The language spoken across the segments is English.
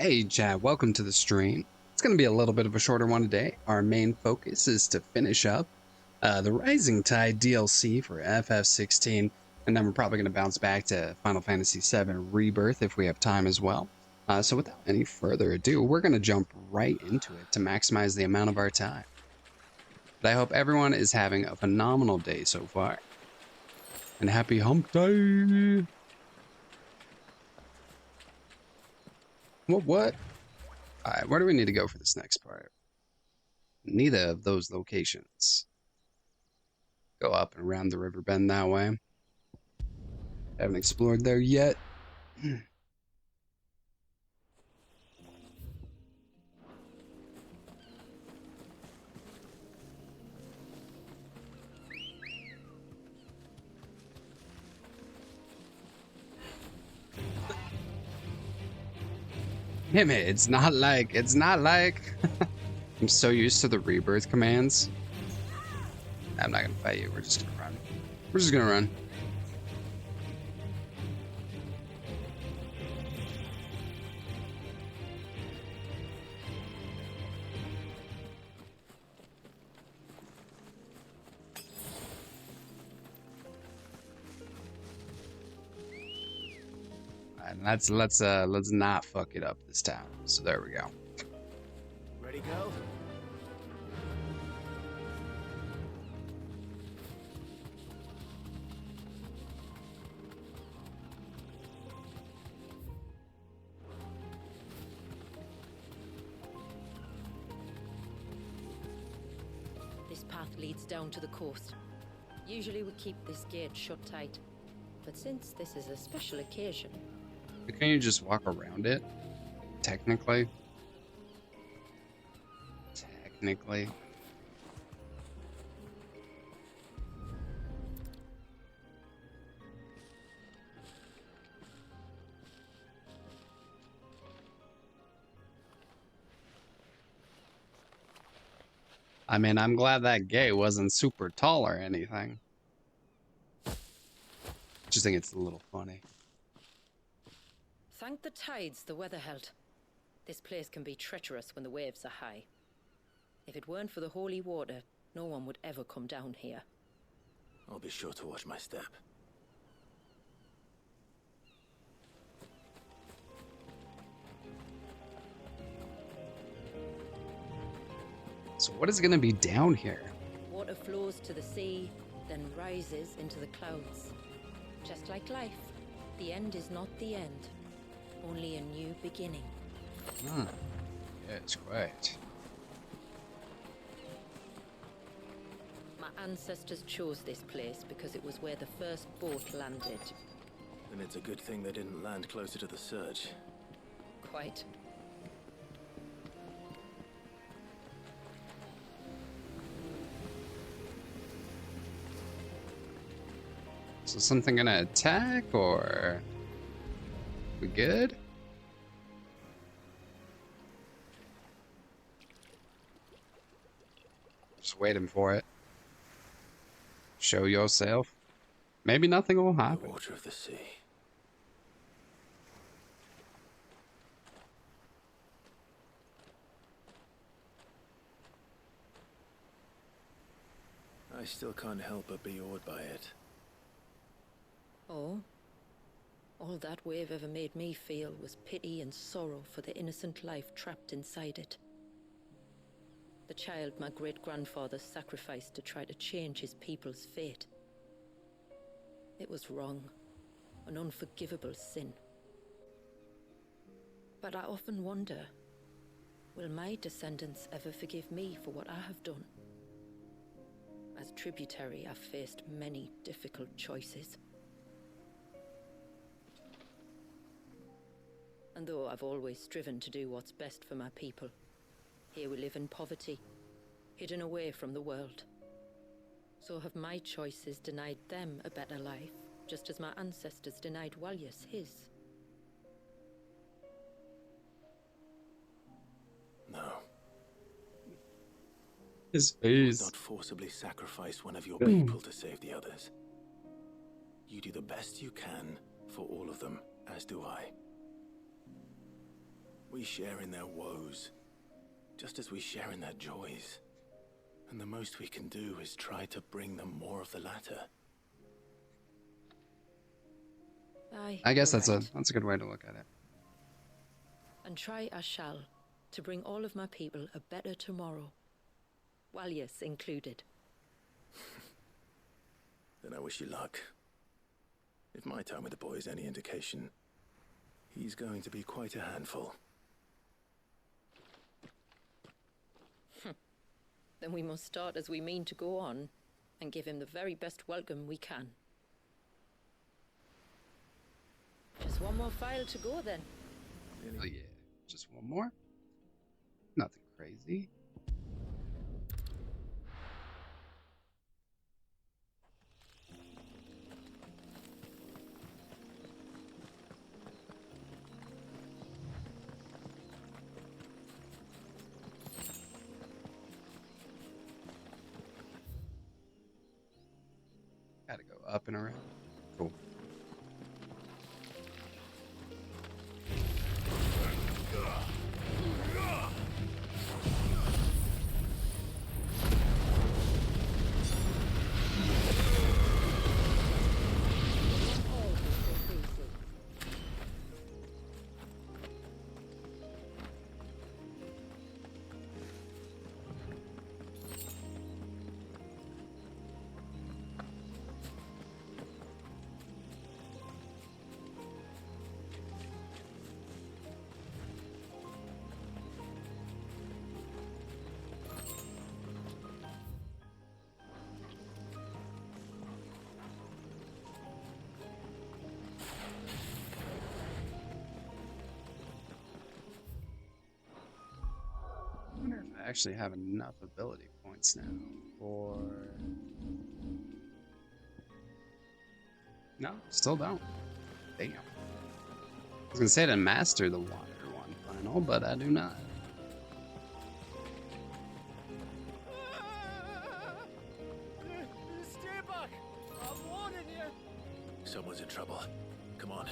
Hey Chad, welcome to the stream. It's going to be a little bit of a shorter one today. Our main focus is to finish up the Rising Tide DLC for FF16, and then we're probably going to bounce back to Final Fantasy VII Rebirth if we have time as well. So without any further ado, we're going to jump right into it to maximize the amount of our time. But I hope everyone is having a phenomenal day so far. And happy hump day! What? Alright, where do we need to go for this next part? Neither of those locations. Go up and around the river bend that way. Haven't explored there yet. Damn it, it's not like I'm so used to the rebirth commands. I'm not gonna fight you, we're just gonna run. We're just gonna run. And let's not fuck it up this time. So there we go. Ready, go? This path leads down to the coast. Usually we keep this gate shut tight, but since this is a special occasion... Can you just walk around it? Technically. I mean, I'm glad that gate wasn't super tall or anything. Just think it's a little funny. Thank the tides the weather held. This place can be treacherous when the waves are high. If it weren't for the holy water, no one would ever come down here. I'll be sure to watch my step. So what is gonna be down here? Water flows to the sea, then rises into the clouds. Just like life, the end is not the end, only a new beginning. Hmm. Yeah, it's quite. My ancestors chose this place because it was where the first boat landed. Then it's a good thing they didn't land closer to the surge. Quite. So something gonna attack, or we good? Just waiting for it. Show yourself. Maybe nothing will The happen. water of the sea. I still can't help but be awed by it. Oh? All that wave ever made me feel was pity and sorrow for the innocent life trapped inside it. The child my great-grandfather sacrificed to try to change his people's fate. It was wrong, an unforgivable sin. But I often wonder, will my descendants ever forgive me for what I have done? As tributary, I've faced many difficult choices. And though I've always striven to do what's best for my people, here we live in poverty, hidden away from the world. So have my choices denied them a better life, just as my ancestors denied Walyas his? No. His You would face. not forcibly sacrifice one of your people to save the others. You do the best you can for all of them, as do I. We share in their woes, just as we share in their joys. And the most we can do is try to bring them more of the latter. Aye, I guess you're that's right. a good way to look at it. And try I shall, to bring all of my people a better tomorrow. Walyas included. Then I wish you luck. If my time with the boy is any indication, he's going to be quite a handful. Then we must start as we mean to go on, and give him the very best welcome we can. Just one more file to go then. Oh yeah, just one more. Nothing crazy. Gotta go up and around. Cool. I wonder if I actually have enough ability points now for... No, still don't. Damn. I was gonna say to master the water one final, but I do not. Stay back! I'm warning you! Someone's in trouble. Come on.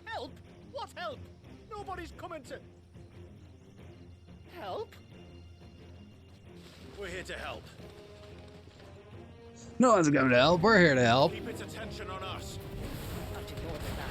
Help! What help? Nobody's coming to... Help? We're here to help. No one's coming to help. We're here to help. Keep its attention on us. Not to more than that.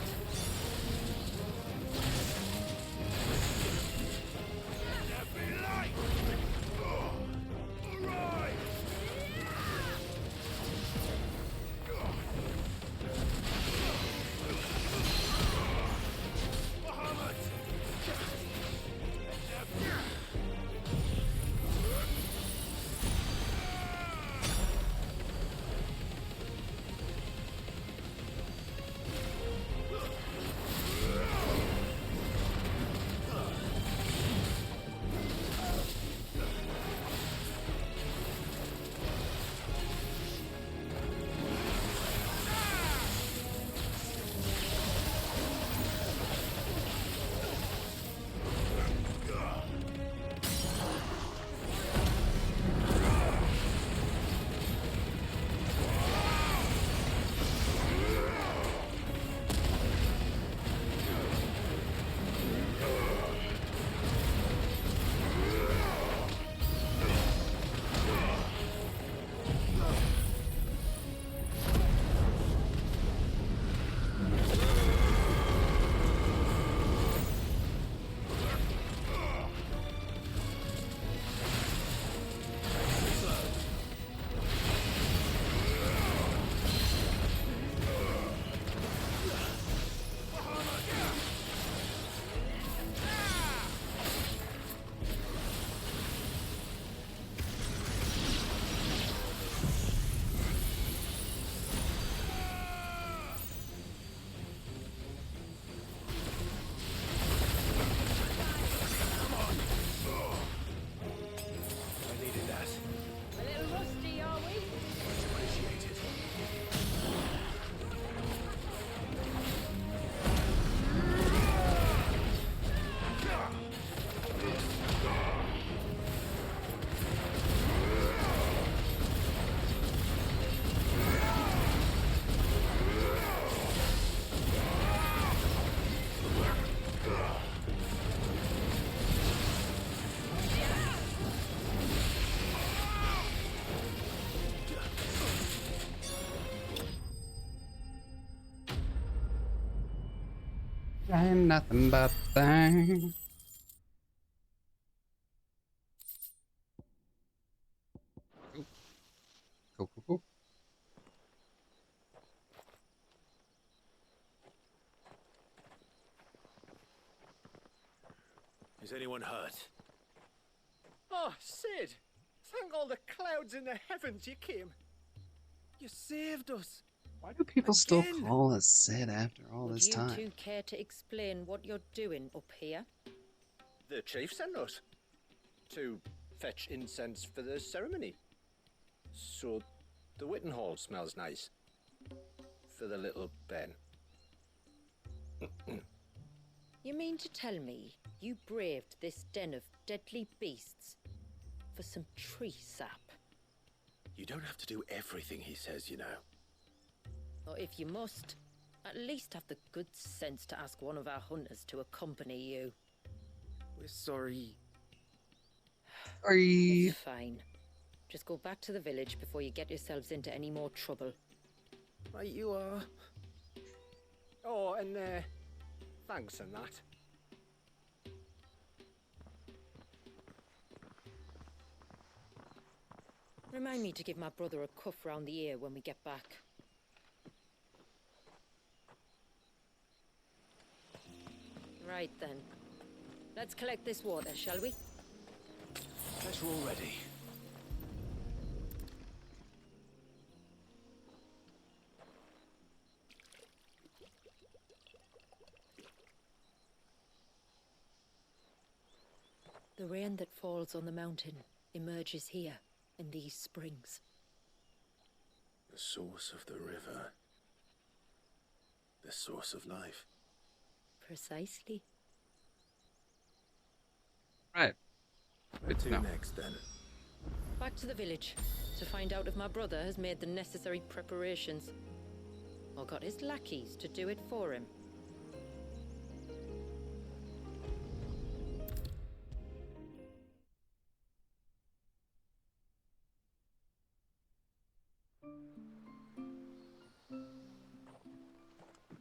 Ain't nothing but a thing. Cool, cool, cool, cool. Is anyone hurt? Oh, Sid! Thank all the clouds in the heavens you came. You saved us. Why do people still Again? call us Sid after all Would this you time? two care to explain what you're doing up here? The chief sent us to fetch incense for the ceremony. So the Witten Hall smells nice. For the little Ben. You mean to tell me you braved this den of deadly beasts for some tree sap? You don't have to do everything he says, you know. Or if you must, at least have the good sense to ask one of our hunters to accompany you. We're sorry. Sorry. It's fine. Just go back to the village before you get yourselves into any more trouble. Right you are. Oh, and thanks and that. Remind me to give my brother a cuff round the ear when we get back. Right then. Let's collect this water, shall we? Guess we're all ready. The rain that falls on the mountain emerges here in these springs. The source of the river. The source of life. Precisely. Right. Where to No. next, then? Back to the village to find out if my brother has made the necessary preparations. Or got his lackeys to do it for him.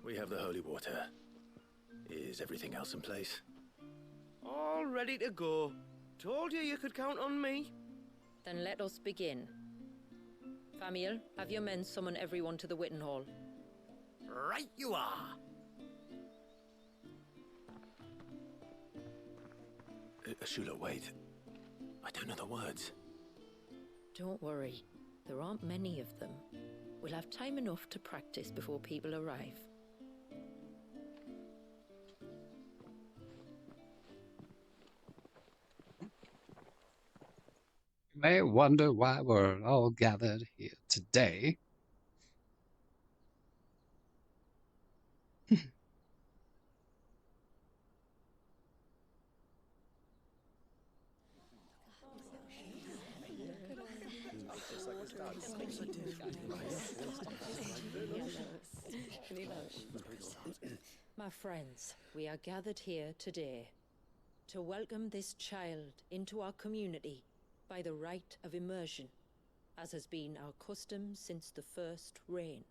We have the holy water. Is everything else in place? All ready to go. Told you you could count on me. Then let us begin. Famiel, have your men summon everyone to the Witten Hall. Right you are. Ashula, wait. I don't know the words. Don't worry, there aren't many of them. We'll have time enough to practice before people arrive. You may wonder why we're all gathered here today. My friends, we are gathered here today to welcome this child into our community by the rite of immersion, as has been our custom since the first rain.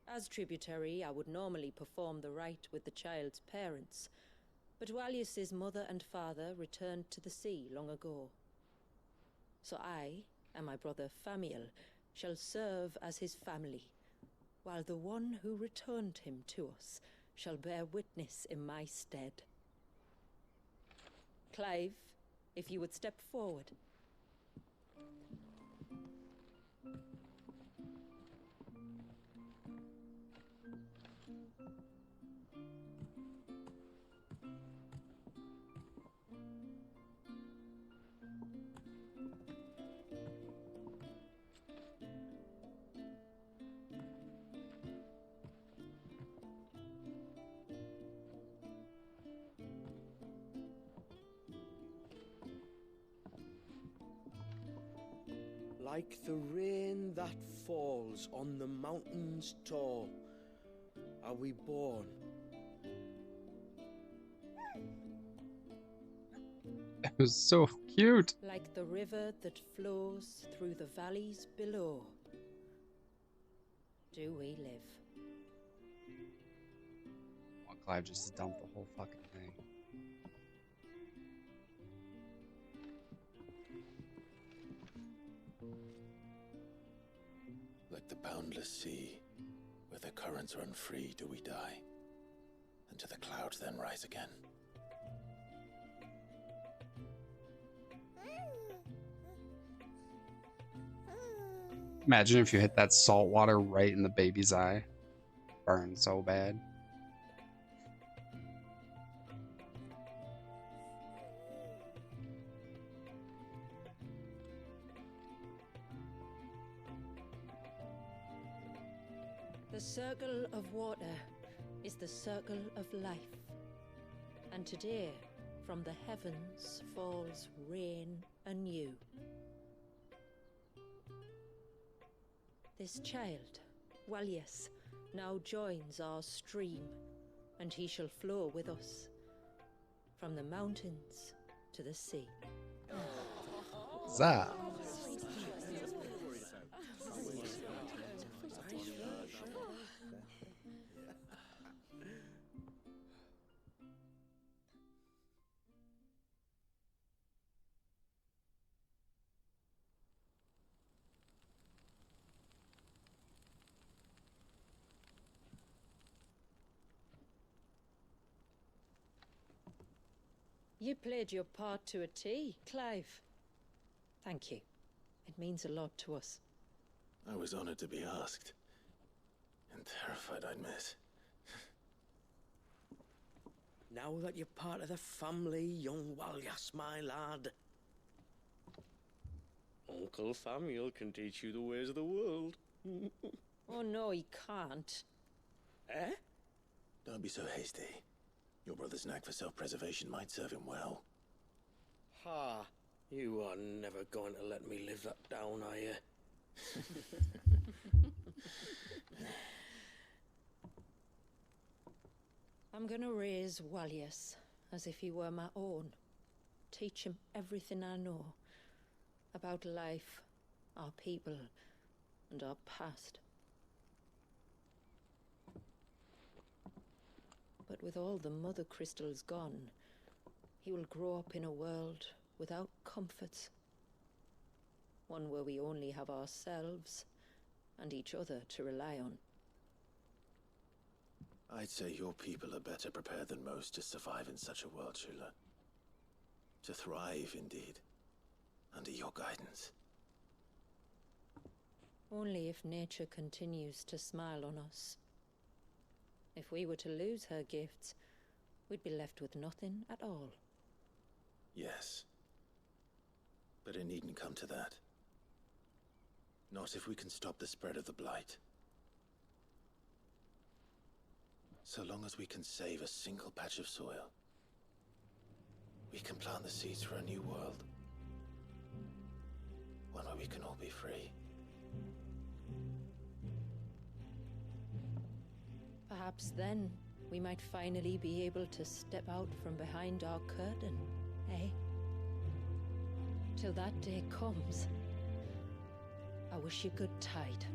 As tributary, I would normally perform the rite with the child's parents, but Walius's mother and father returned to the sea long ago. So I and my brother Famiel shall serve as his family, while the one who returned him to us shall bear witness in my stead. Clive, if you would step forward. Like the rain that falls on the mountains tall, are we born. It was so cute. Like the river that flows through the valleys below, do we live. Clive just dumped the whole fucking thing. Like the boundless sea, where the currents run free, do we die, and to the clouds then rise again. Imagine if you hit that salt water right in the baby's eye. Burn so bad. The circle of water is the circle of life. And today, from the heavens falls rain anew. This child, Walius, now joins our stream, and he shall flow with us from the mountains to the sea. Zah. You played your part to a T, Clive. Thank you. It means a lot to us. I was honored to be asked, and terrified I'd miss. Now that you're part of the family, young Walyas, my lad. Uncle Samuel can teach you the ways of the world. Oh no, he can't. Eh? Don't be so hasty. Your brother's knack for self-preservation might serve him well. Ha! You are never going to let me live that down, are you? I'm gonna raise Walius as if he were my own. Teach him everything I know about life, our people, and our past. But with all the mother crystals gone, he will grow up in a world without comforts. One where we only have ourselves and each other to rely on. I'd say your people are better prepared than most to survive in such a world, Shula. To thrive, indeed, under your guidance. Only if nature continues to smile on us. If we were to lose her gifts, we'd be left with nothing at all. Yes. But it needn't come to that. Not if we can stop the spread of the blight. So long as we can save a single patch of soil, we can plant the seeds for a new world. One where we can all be free. Perhaps then we might finally be able to step out from behind our curtain, eh? Till that day comes, I wish you good tide.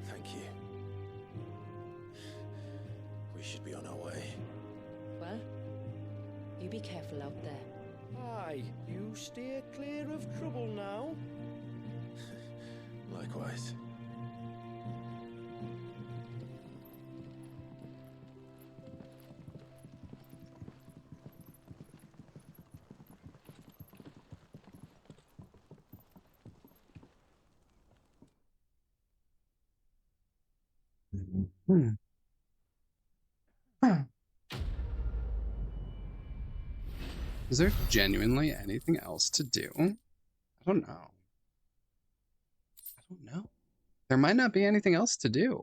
Thank you. We should be on our way. Well, you be careful out there. Aye, you steer clear of trouble now. Likewise. Hmm. Huh. Is there genuinely anything else to do? I don't know. I don't know. There might not be anything else to do.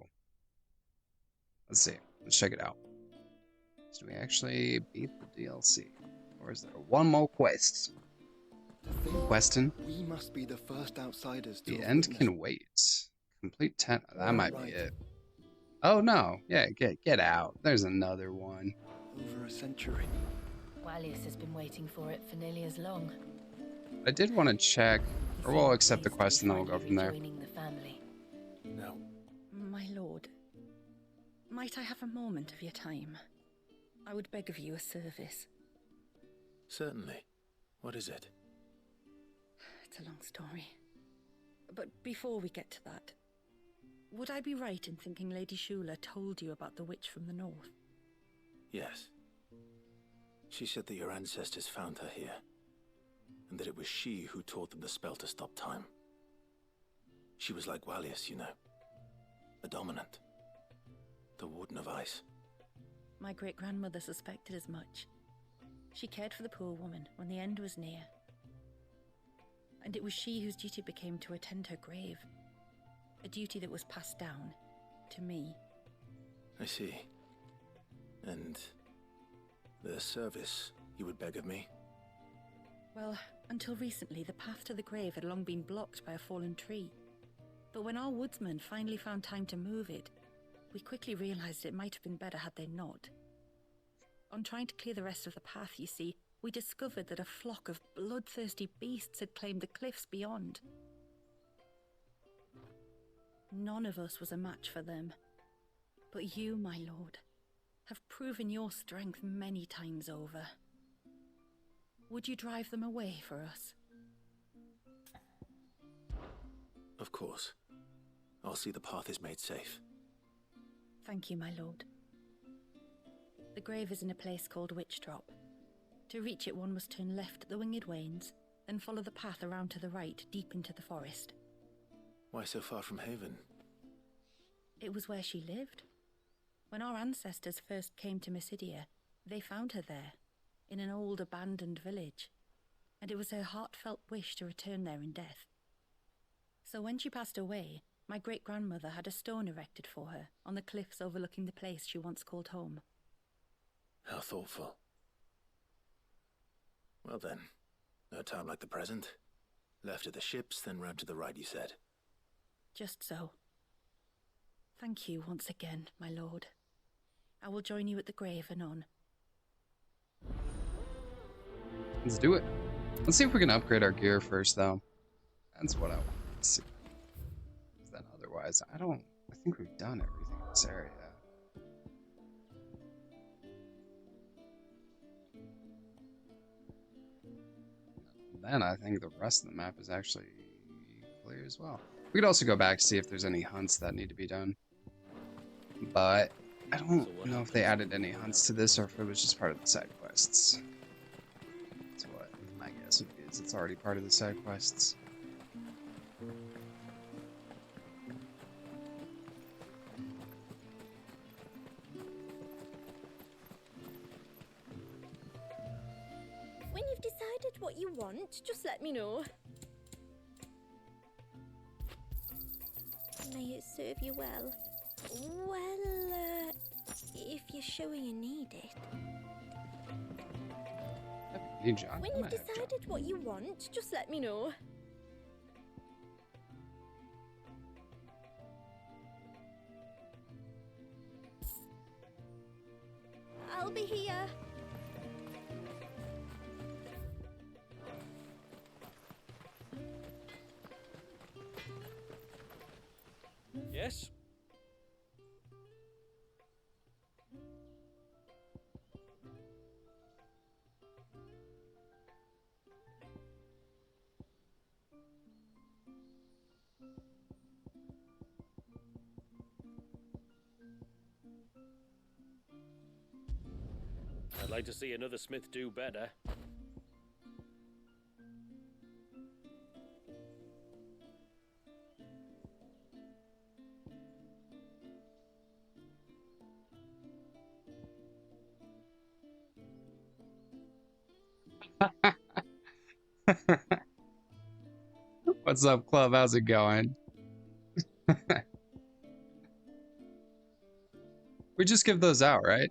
Let's see. Let's check it out. Do we actually beat the DLC? Or is there one more quest? Questing? We must be the first outsiders to The have end witnessed can wait. Complete 10. That might be Right. it. Oh no. Yeah, get out. There's another one. over a century. Walius has been waiting for it for nearly as long. I did want to check, He or we'll seemed accept the pleased to quest be and then we'll go finally from there. rejoining the family. No. My lord, Might I have a moment of your time? I would beg of you a service. Certainly. What is it? It's a long story. But before we get to that, would I be right in thinking Lady Shula told you about the witch from the north? Yes. She said that your ancestors found her here, and that it was she who taught them the spell to stop time. She was like Wallius, you know. A dominant. The Warden of Ice. My great-grandmother suspected as much. She cared for the poor woman when the end was near. And it was she whose duty it became to attend her grave. A duty that was passed down to me. I see. And the service you would beg of me? Well, until recently, the path to the grave had long been blocked by a fallen tree. But when our woodsmen finally found time to move it, we quickly realized it might have been better had they not. On trying to clear the rest of the path, you see, we discovered that a flock of bloodthirsty beasts had claimed the cliffs beyond. None of us was a match for them. But you, my lord, have proven your strength many times over. Would you drive them away for us? Of course. I'll see the path is made safe. Thank you, my lord. The grave is in a place called Witch Drop. To reach it, one must turn left at the Winged Wains, then follow the path around to the right, deep into the forest. Why so far from Haven? It was where she lived. When our ancestors first came to Mysidia, they found her there, in an old abandoned village, and it was her heartfelt wish to return there in death. So when she passed away, my great-grandmother had a stone erected for her on the cliffs overlooking the place she once called home. How thoughtful. Well then, no time like the present. Left at the ships, then round to the right, you said. Just so. Thank you once again, my lord. I will join you at the grave anon. Let's do it. Let's see if we can upgrade our gear first, though. That's what I want to see. Then otherwise, I think we've done everything in this area. Then I think the rest of the map is actually clear as well. We could also go back to see if there's any hunts that need to be done. But I don't know if they added any hunts to this or if it was just part of the side quests. That's what my guess would be, is it's already part of the side quests. When you've decided what you want, just let me know. May it serve you well. Well, if you're sure you need it. When you've decided what you want, just let me know. I'll be here. Yes? I'd like to see another smith do better. What's up, club? How's it going? We just give those out, right?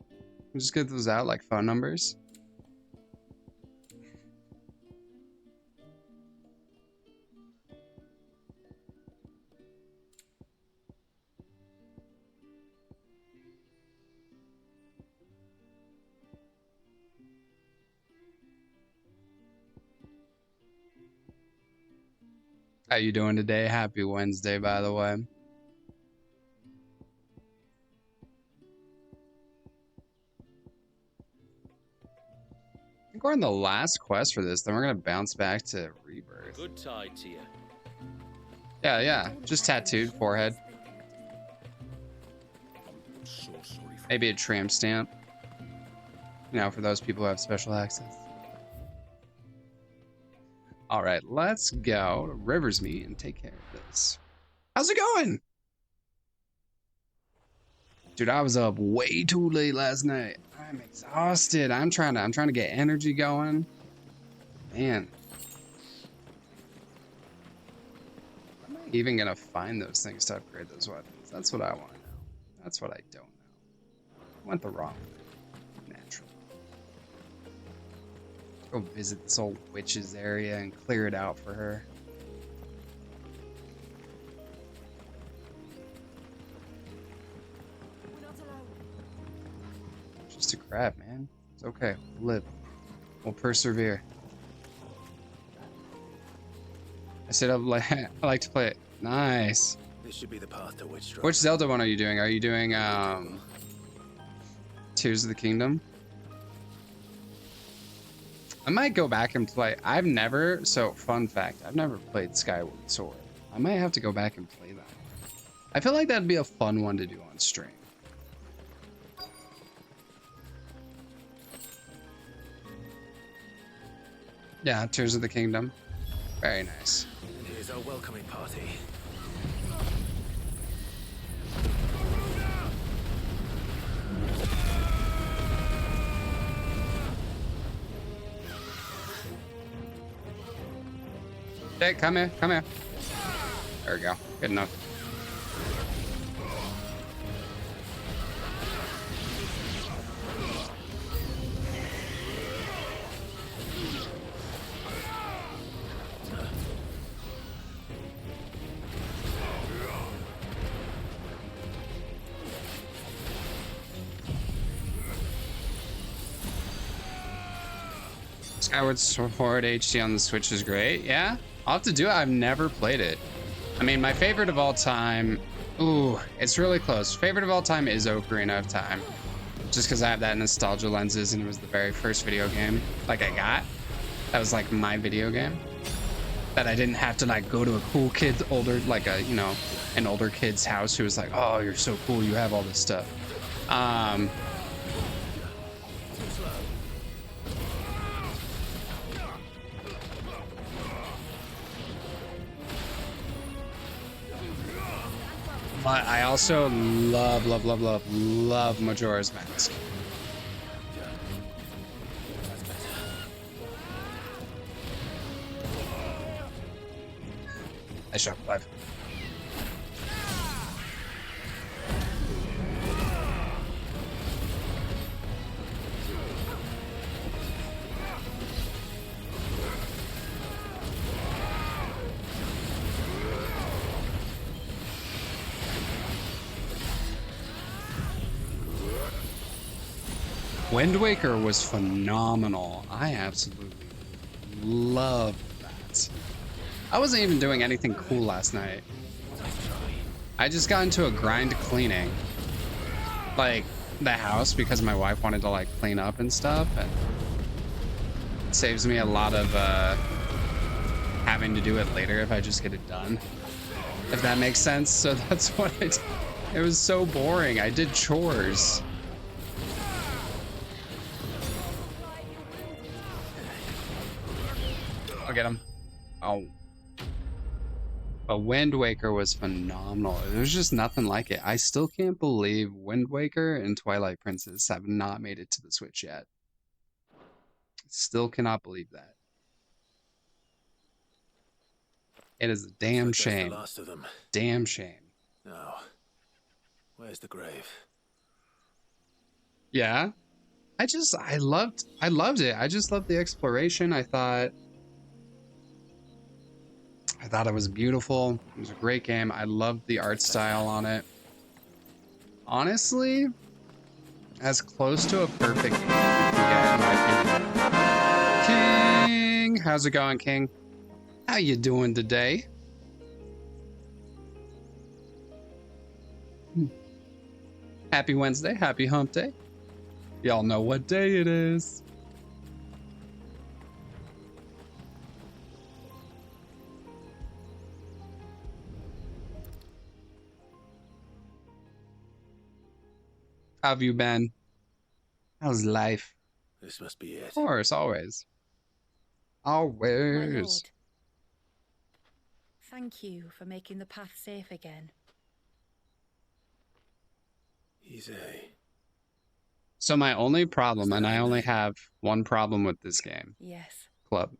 We just give those out like phone numbers. How you doing today? Happy Wednesday, by the way. we're on the last quest for this, then we're gonna bounce back to Rebirth. Good tide to you. Yeah, yeah. Just tattooed forehead. So sorry for Maybe a tramp stamp. You know, for those people who have special access. All right, let's go to Riversmeet and take care of this. How's it going? Dude, I was up way too late last night. I'm exhausted. I'm trying to get energy going. Man. Am I even gonna find those things to upgrade those weapons? That's what I want to know. That's what I don't know. I went the wrong way. Naturally. Go visit this old witch's area and clear it out for her. Just a crab, man. It's okay. We'll live. We'll persevere. I said I like to play it. Nice. This should be the path to Witch Which Zelda one are you doing? Are you doing Tears of the Kingdom? I might go back and play. I've never, so fun fact, I've never played Skyward Sword. I might have to go back and play that. I feel like that'd be a fun one to do on stream. Yeah, Tears of the Kingdom. Very nice. Here's our welcoming party. Hey, come here, come here. There we go. Good enough. Skyward Sword HD on the Switch is great. Yeah, I'll have to do it. I've never played it. I mean, my favorite of all time. Ooh, it's really close. Favorite of all time is Ocarina of Time. Just because I have that nostalgia lenses and it was the very first video game like I got. That was like my video game. That I didn't have to like go to a cool kid, older, like a, you know, an older kid's house who was like, oh, you're so cool. You have all this stuff. But I also love Majora's Mask. I shot 5. Wind Waker was phenomenal. I absolutely loved that. I wasn't even doing anything cool last night. I just got into a grind cleaning, like the house, because my wife wanted to like clean up and stuff, and it saves me a lot of having to do it later if I just get it done, if that makes sense. So that's what I did. It was so boring. I did chores. I'll get him. Oh. But Wind Waker was phenomenal. There's just nothing like it. I still can't believe Wind Waker and Twilight Princess have not made it to the Switch yet. Still cannot believe that. It is a damn shame. The last of them. Damn shame. Now, where's the grave? Yeah. I loved it. I just loved the exploration. I thought it was beautiful. It was a great game. I loved the art style on it. Honestly, as close to a perfect game as you can get, in my opinion. King! How's it going, King? How you doing today? Happy Wednesday. Happy hump day. Y'all know what day it is. How have you been? How's life? This must be it. Of course, always. My Always. lord, thank you for making the path safe again. He's a... So my only problem, Is and that I her only name? have one problem with this game, Yes, Club,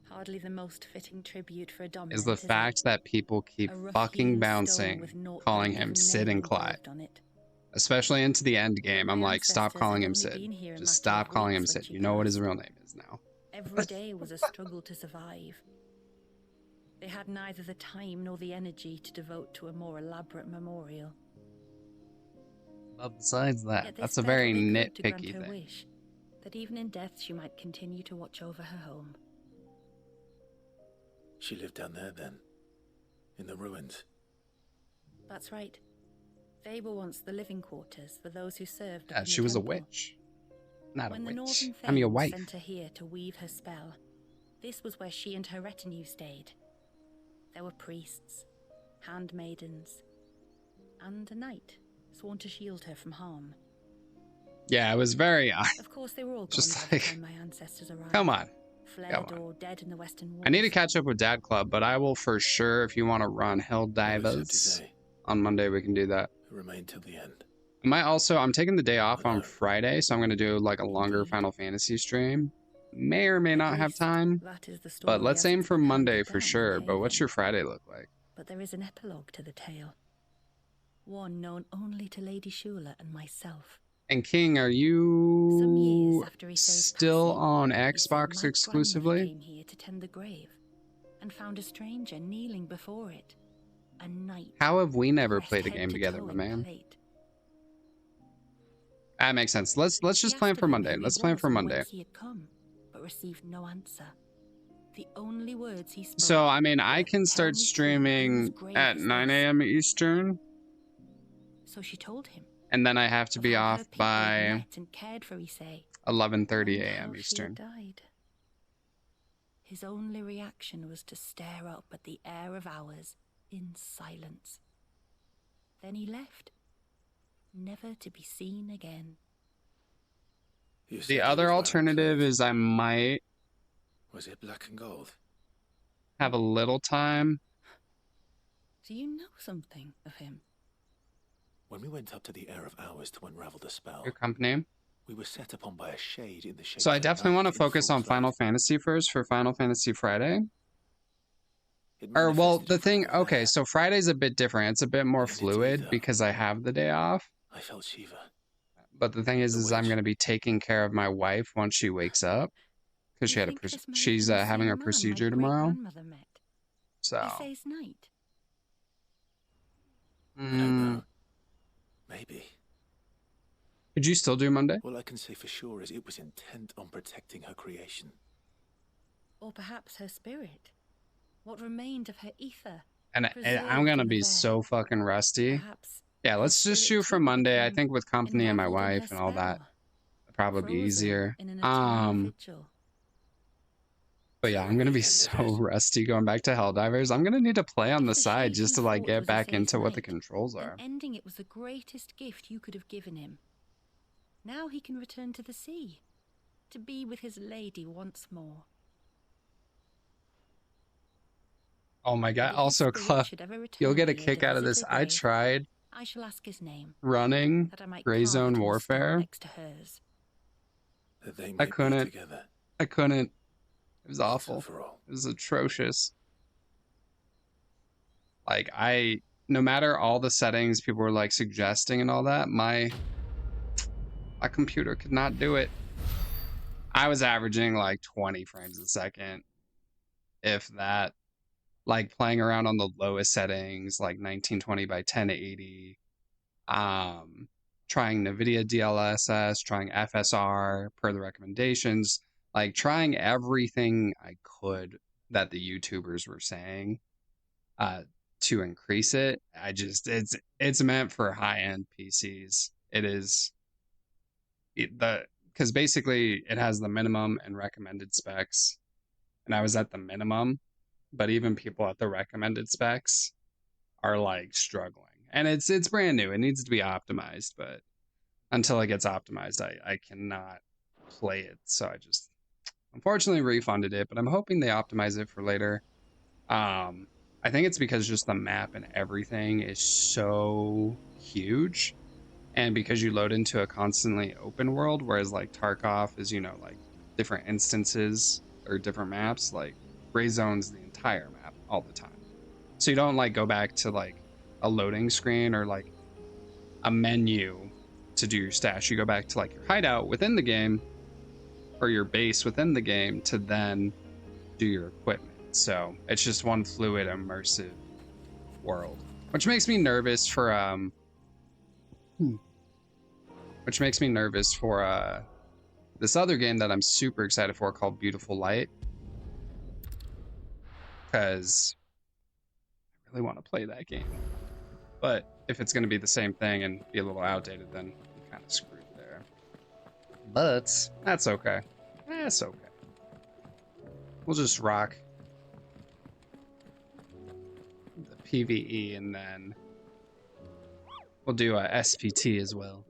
hardly the most fitting tribute for a is dominant, the is fact it? that people keep A rough fucking hewn stone bouncing, with naught calling but a him given Sid name and Clyde. engraved on it. Especially into the end But game. my I'm like, stop ancestors calling had him only Sid. been here a Just matter stop of calling him weeks when Sid. she You know what his passed. real name is now. Every day was a struggle to survive. They had neither the time nor the energy to devote to a more elaborate memorial. But besides that, Yet they that's a spared very what they could to grant nitpicky her thing. wish, that even in death she might continue to watch over her home. She lived down there then? In the ruins? That's right. They were once the living quarters for those who served Yeah, up in she the was a temple. witch. Not When a the witch. Northern I'm your Thanes wife. sent her here to weave her spell, this was where she and her retinue stayed. There were priests, handmaidens, and a knight sworn to shield her from harm. Yeah, it was very... Of course, they were all gone Just by the like, time my ancestors arrived. come on. Fled Come on. or dead in the Western Wars. I need to catch up with Dad Club, but I will for sure, if you want to run Hell Who Divers on Monday, we can do that. remained till the end? I might also, I'm taking the day off on Alone. Friday, so I'm going to do like a longer Indeed. Final Fantasy stream. May or may At not have least, time, that is the story but let's as aim it's for been Monday handed for down in sure. But what's Haven. your Friday look like? But there is an epilogue to the tale. One known only to Lady Shula and myself. And King, are Some you years after Issei's still passing, on Issei, Xbox my grandmother, exclusively? came here to tend the grave and found a stranger kneeling before it. A knight. How have we never dressed played a head game to together, toe my in man? plate. That makes sense. Let's She just plan asked for of him Monday. who he Let's plan was for and Monday. whence he had come, but received no answer. The only words he spoke. So, I mean, I were, can "Tell start me true, streaming whose grave at is 9 this?" a.m. Eastern, So she told him and then I have to of be how off her people had by met and cared for Issei, 11:30 and a.m. how she Eastern. had died. His only reaction was to stare up at the air of hours in silence. Then he left, never to be seen again. You said The he other was wearing alternative plate. is I might Was it black and gold? have a little time. Do you know something of him? When we went up to the Air of Hours to unravel the spell, Your company. we were set upon by a shade in the shape So I of a definitely want to knight in focus full on cloak. Final Fantasy first for Final Fantasy Friday. It Or, well, manifested the in front thing, of her okay, there, so Friday's a bit different. It's a bit more but in its fluid ether, because I have the day off. I felt Shiva. But the thing is The I'm witch. going to be taking care of my wife once she wakes up because You she had think this may have she's been the having same a man procedure my tomorrow. great-grandmother met? So, Issei's knight. I don't know. Maybe. could you still do Monday? All I can say for sure is it was intent on protecting her creation. Or perhaps her spirit. What remained of her ether. And preserved I'm going to in the be veil. so fucking rusty. Perhaps Yeah, her let's just spirit shoot for too Monday. I became think with company and my enraveled in her wife and all that, spell, it'll probably be frozen easier. in an eternal vigil. But yeah, I'm gonna be so rusty going back to Helldivers. I'm gonna need to play on If the the side shade just you to like fought get was back Issei's into what the knight, controls then are. ending it was the greatest gift you could have given him. Now he can return to the sea, to be with his lady once more. Oh my But god! if his Also, spirit Clef, should ever return you'll get a here kick to out of visit this. her I grave, tried I shall ask his name, running that I might Gray carve it Zone in the stone Warfare. next to hers. That they I might be couldn't. together I couldn't. It was once awful. and for all. It was atrocious. Like no matter all the settings people were like suggesting and all that, my computer could not do it. I was averaging like 20 frames a second, if that. Like playing around on the lowest settings, like 1920 by 1080. Trying NVIDIA DLSS, trying FSR per the recommendations, like trying everything I could that the YouTubers were saying to increase it. It's meant for high-end PCs. It is because basically it has the minimum and recommended specs, and I was at the minimum, but even people at the recommended specs are like struggling. And it's brand new. It needs to be optimized, but until it gets optimized, I cannot play it. So I just unfortunately refunded it, but I'm hoping they optimize it for later. I think it's because just the map and everything is so huge, and because you load into a constantly open world, whereas like Tarkov is, you know, like different instances or different maps, like Gray Zone's the entire map all the time. So you don't like go back to like a loading screen or like a menu to do your stash. You go back to like your hideout within the game or your base within the game to then do your equipment. So it's just one fluid, immersive world, which makes me nervous for this other game that I'm super excited for called Beautiful Light, because I really want to play that game. But if it's going to be the same thing and be a little outdated, then I'm kind of screwed there. But that's okay. That's okay. We'll just rock the PvE, and then we'll do a SPT as well.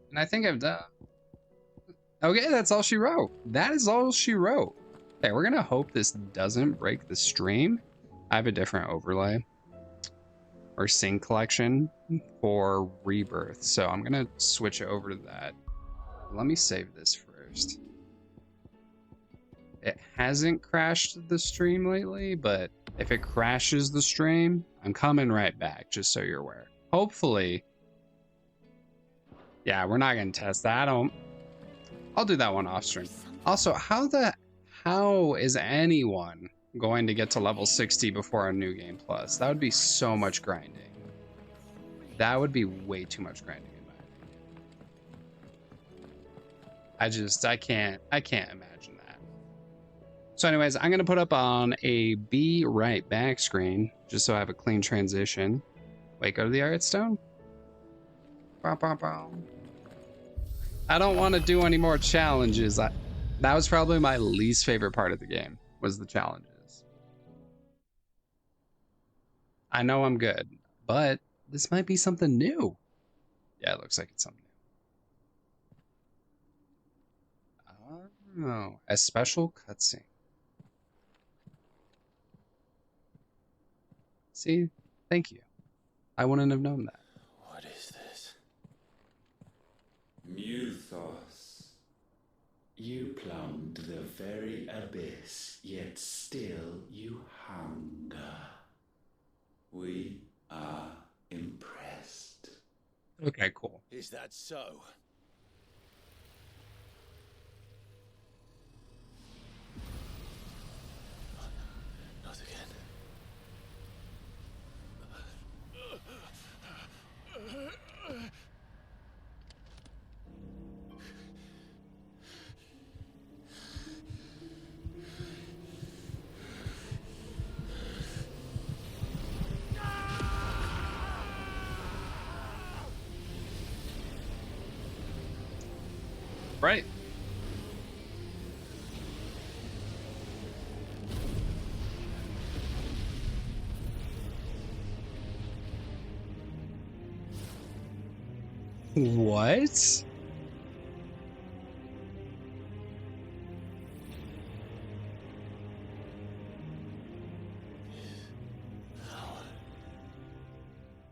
And I think I've done. Okay, that's all she wrote. That is all she wrote. Okay, we're gonna hope this doesn't break the stream. I have a different overlay or scene collection for Rebirth, so I'm gonna switch over to that. Let me save this first. It hasn't crashed the stream lately, but if it crashes the stream, I'm coming right back, just so you're aware. Hopefully. Yeah, we're not gonna test that. I'll do that one off stream. Also, how is anyone going to get to level 60 before a new game plus? That would be so much grinding. That would be way too much grinding in my opinion. I can't imagine that. So anyways, I'm gonna put up on a be right back screen just so I have a clean transition. Wait, go to the art stone? Bow, bow, bow. I don't want to do any more challenges. That was probably my least favorite part of the game, was the challenges. I know I'm good, but this might be something new. Yeah, it looks like it's something new. Oh, a special cutscene. See, thank you. I wouldn't have known that. What is this? Muthos. You plumbed the very abyss, yet still you hunger. We are impressed. Okay, cool. Is that so? Not again. Right. What?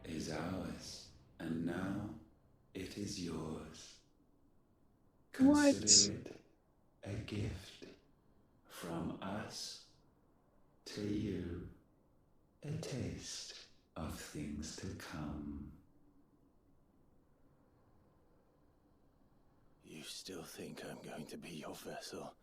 Is ours, and now it is yours. What? Consider it a gift from us to you, a taste of things to come. You still think I'm going to be your vessel?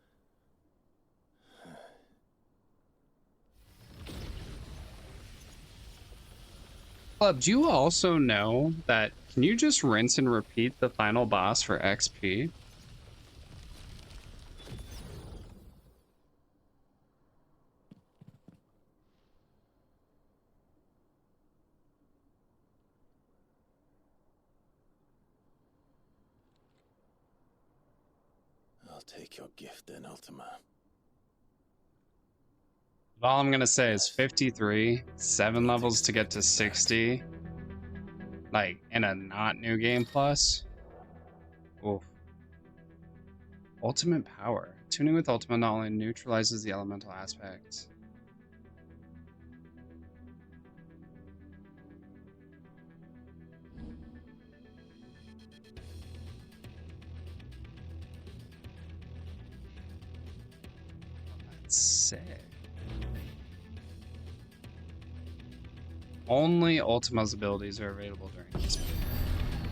Club, do you also know that, can you just rinse and repeat the final boss for XP? I'll take your gift then, Ultima. All I'm gonna say is 53, 7 levels to get to 60. like in a not new game plus. Oof. Ultimate power. Tuning with ultimate not only neutralizes the elemental aspect. That's sick. Only Ultima's abilities are available during this mode.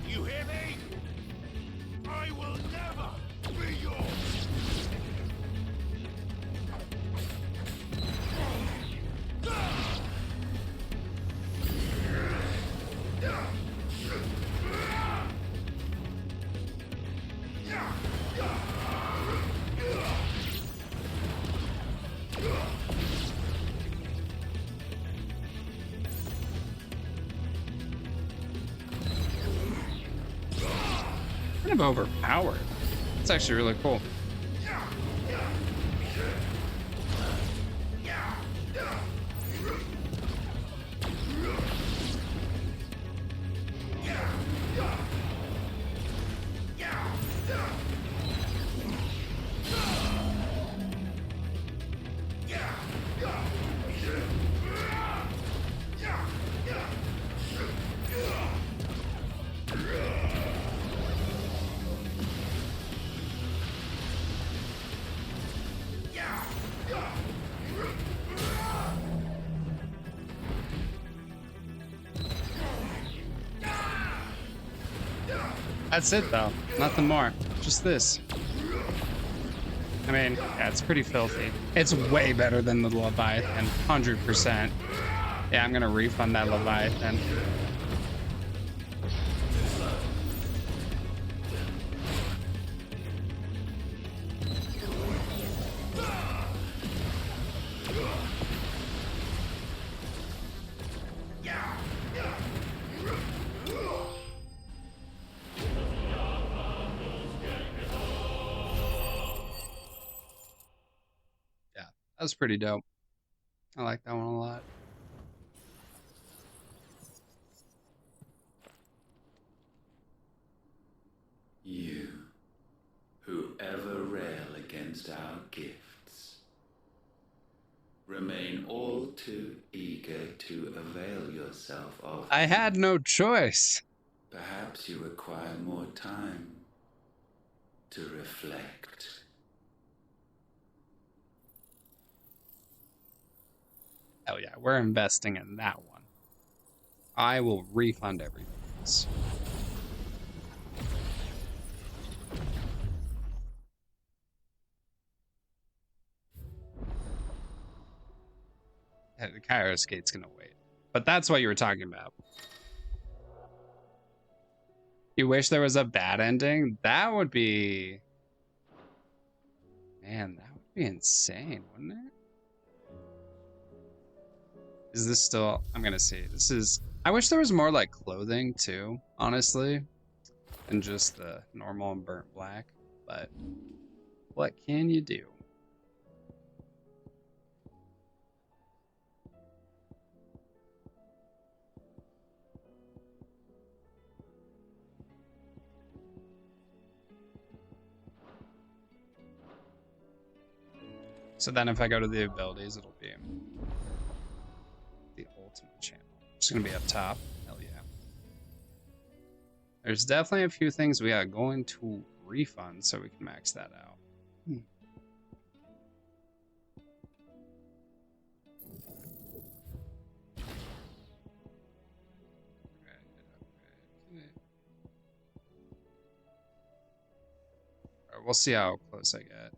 You hear me? I will never be yours. Kind of overpowered. It's actually really cool. That's it though, nothing more. Just this. I mean, yeah, it's pretty filthy. It's way better than the Leviathan, 100%. Yeah, I'm gonna refund that Leviathan. That was pretty dope. I like that one a lot. You, who ever rail against our gifts, remain all too eager to avail yourself of I had no choice. Perhaps you require more time to reflect. Hell yeah, we're investing in that one. I will refund everything else. Yeah, the Kairos Gate's gonna wait. But that's what you were talking about. You wish there was a bad ending? That would be... Man, that would be insane, wouldn't it? Is this still... I'm gonna see. This is... I wish there was more, like, clothing, too, honestly. Than just the normal and burnt black. But... what can you do? So then if I go to the abilities, it'll be the ultimate channel. It's gonna be up top. Hell yeah. There's definitely a few things we got going to refund so we can max that out. Alright, we'll see how close I get.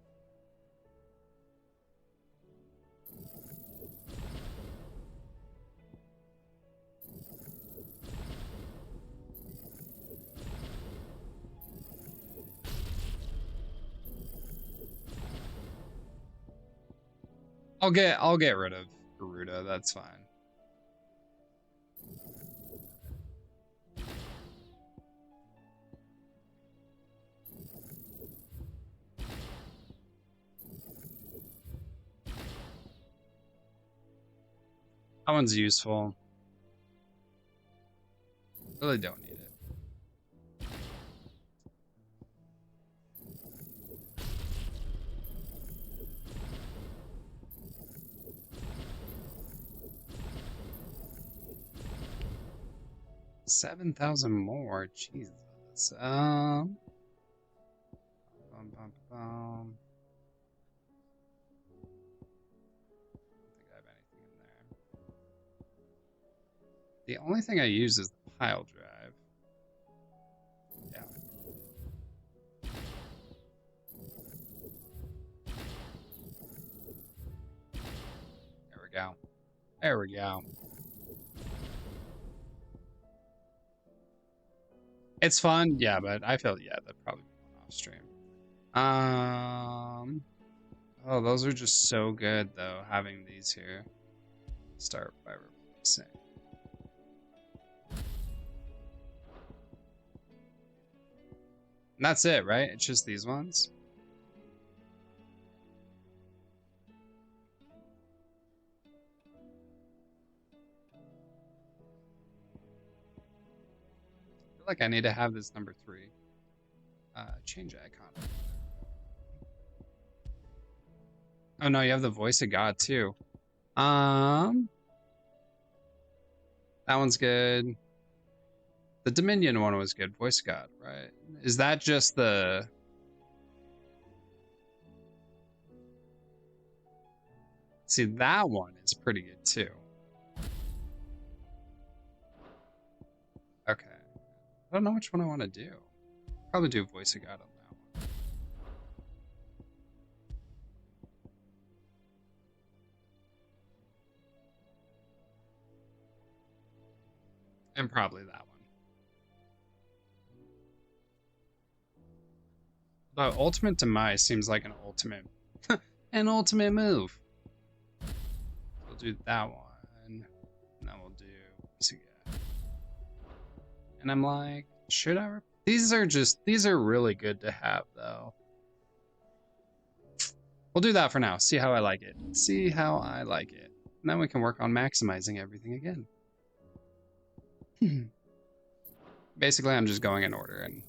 I'll get rid of Garuda, that's fine. That one's useful. Really don't need it. $7,000 more. Jesus. Bum, bum, bum. I don't think I have anything in there. The only thing I use is the pile drive. Yeah. There we go. There we go. It's fun, yeah, but I feel, yeah, that'd probably be one off stream. Oh, those are just so good, though, having these here. Start by replacing. And that's it, right? It's just these ones? I feel like I need to have this number 3. Change icon. Oh no, you have the voice of God too. That one's good. The Dominion one was good. Voice of God, right? Is that just the... See, that one is pretty good too. Okay. I don't know which one I want to do. Probably do Voice of God on that one. And probably that one. But Ultimate Demise seems like an ultimate move. We'll do that one. And then we'll do Voice of God. And I'm like, should I? These are really good to have though. We'll do that for now. See how I like it. See how I like it. And then we can work on maximizing everything again. Basically, I'm just going in order and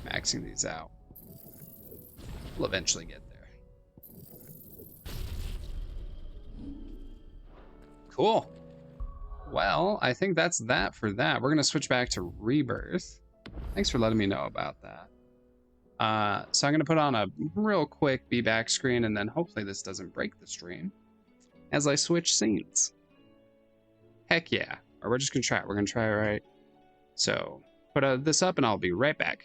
maxing these out. We'll eventually get there. Cool. Well, I think that's that for that. We're going to switch back to Rebirth. Thanks for letting me know about that. So I'm going to put on a real quick be back screen, and then hopefully this doesn't break the stream as I switch scenes. Heck yeah. Or we're just going to try it. We're going to try it right. So put this up and I'll be right back.